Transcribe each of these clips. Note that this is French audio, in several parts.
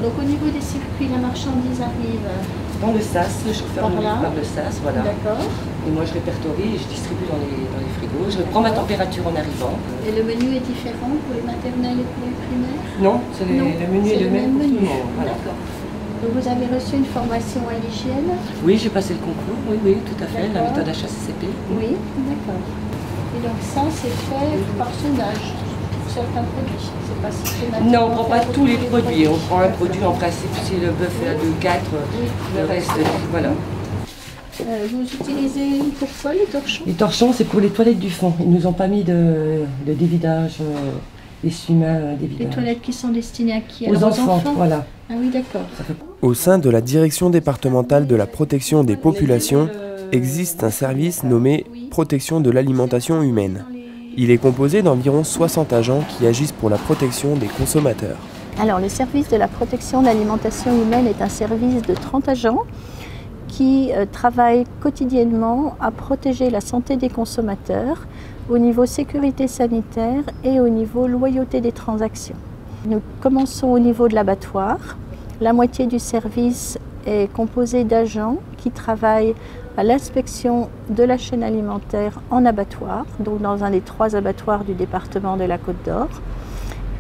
Donc au niveau des circuits, la marchandise arrive Dans le SAS, le chauffeur nous livre par le SAS, voilà. D'accord. Et moi je répertorie et je distribue dans les frigos. Je prends ma température en arrivant. Et le menu est différent pour les maternelles et pour les primaires? Non, le menu est le même pour tout le monde. Voilà. D'accord. Donc vous avez reçu une formation à l'hygiène? Oui, j'ai passé le concours, oui, tout à fait, la méthode HACCP. Oui, d'accord. Et donc ça, c'est fait par sondage pour certains produits. C'est pas systématique. Non, on ne prend pas tous les produits. On prend un produit en principe, si le bœuf est à 2,4, le reste, voilà. Vous utilisez pourquoi les torchons? Les torchons, c'est pour les toilettes du fond. Ils nous ont pas mis de dévidage, essuie-mains, dévidage. Les toilettes qui sont destinées à qui? Aux enfants, voilà. Ah oui, d'accord. Au sein de la Direction départementale de la protection des populations, existe un service nommé Protection de l'alimentation humaine. Il est composé d'environ 60 agents qui agissent pour la protection des consommateurs. Alors, le service de la protection de l'alimentation humaine est un service de 30 agents qui travaillent quotidiennement à protéger la santé des consommateurs au niveau sécurité sanitaire et au niveau loyauté des transactions. Nous commençons au niveau de l'abattoir. La moitié du service est composée d'agents qui travaillent à l'inspection de la chaîne alimentaire en abattoir, donc dans un des 3 abattoirs du département de la Côte d'Or.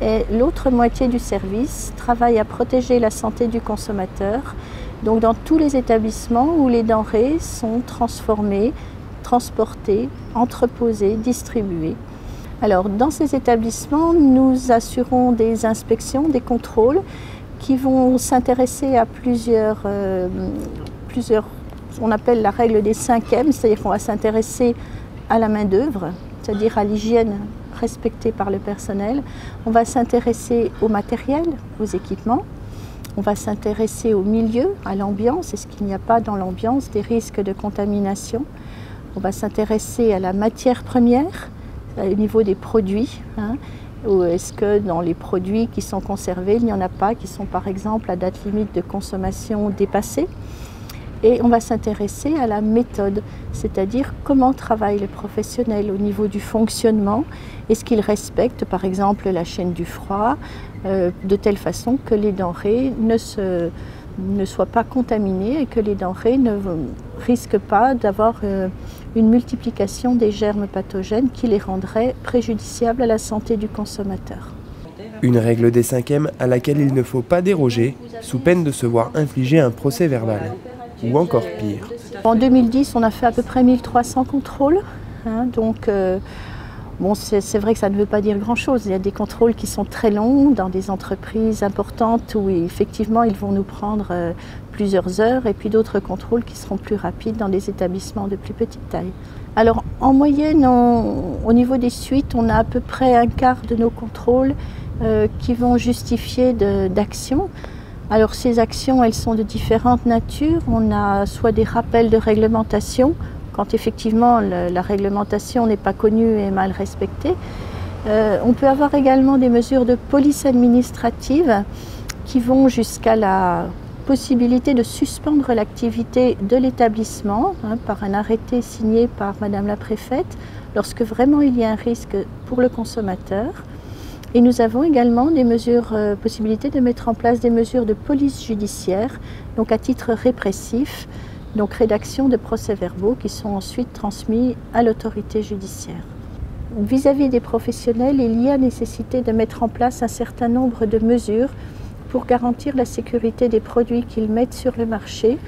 Et l'autre moitié du service travaille à protéger la santé du consommateur, donc dans tous les établissements où les denrées sont transformées, transportées, entreposées, distribuées. Alors dans ces établissements, nous assurons des inspections, des contrôles qui vont s'intéresser à plusieurs, on appelle la règle des 5M, c'est-à-dire qu'on va s'intéresser à la main-d'œuvre, c'est-à-dire à l'hygiène respectée par le personnel. On va s'intéresser au matériel, aux équipements. On va s'intéresser au milieu, à l'ambiance. Est-ce qu'il n'y a pas dans l'ambiance des risques de contamination? On va s'intéresser à la matière première, au niveau des produits. Ou est-ce que dans les produits qui sont conservés, il n'y en a pas qui sont par exemple à date limite de consommation dépassée? Et on va s'intéresser à la méthode, c'est-à-dire comment travaillent les professionnels au niveau du fonctionnement. Est-ce qu'ils respectent par exemple la chaîne du froid de telle façon que les denrées ne soient pas contaminées et que les denrées ne risquent pas d'avoir une multiplication des germes pathogènes qui les rendraient préjudiciables à la santé du consommateur. Une règle des 5M à laquelle il ne faut pas déroger, sous peine de se voir infliger un procès verbal. Ou encore pire. En 2010, on a fait à peu près 1300 contrôles. Donc, bon, c'est vrai que ça ne veut pas dire grand-chose. Il y a des contrôles qui sont très longs dans des entreprises importantes où effectivement ils vont nous prendre plusieurs heures et puis d'autres contrôles qui seront plus rapides dans des établissements de plus petite taille. Alors en moyenne, au niveau des suites, on a à peu près un quart de nos contrôles qui vont justifier d'actions. Alors ces actions, elles sont de différentes natures. On a soit des rappels de réglementation, quand effectivement la réglementation n'est pas connue et mal respectée. On peut avoir également des mesures de police administrative qui vont jusqu'à la possibilité de suspendre l'activité de l'établissement par un arrêté signé par Madame la Préfète lorsque vraiment il y a un risque pour le consommateur. Et nous avons également des mesures, possibilités de mettre en place des mesures de police judiciaire, donc à titre répressif, donc rédaction de procès-verbaux qui sont ensuite transmis à l'autorité judiciaire. Vis-à-vis des professionnels, il y a nécessité de mettre en place un certain nombre de mesures pour garantir la sécurité des produits qu'ils mettent sur le marché.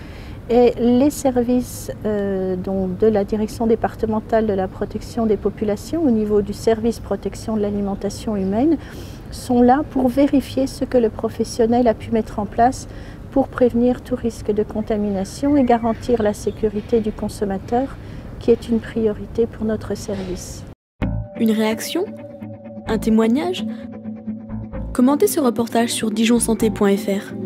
Et les services de la direction départementale de la protection des populations au niveau du service protection de l'alimentation humaine sont là pour vérifier ce que le professionnel a pu mettre en place pour prévenir tout risque de contamination et garantir la sécurité du consommateur qui est une priorité pour notre service. Une réaction? Un témoignage? Commentez ce reportage sur dijonsanté.fr.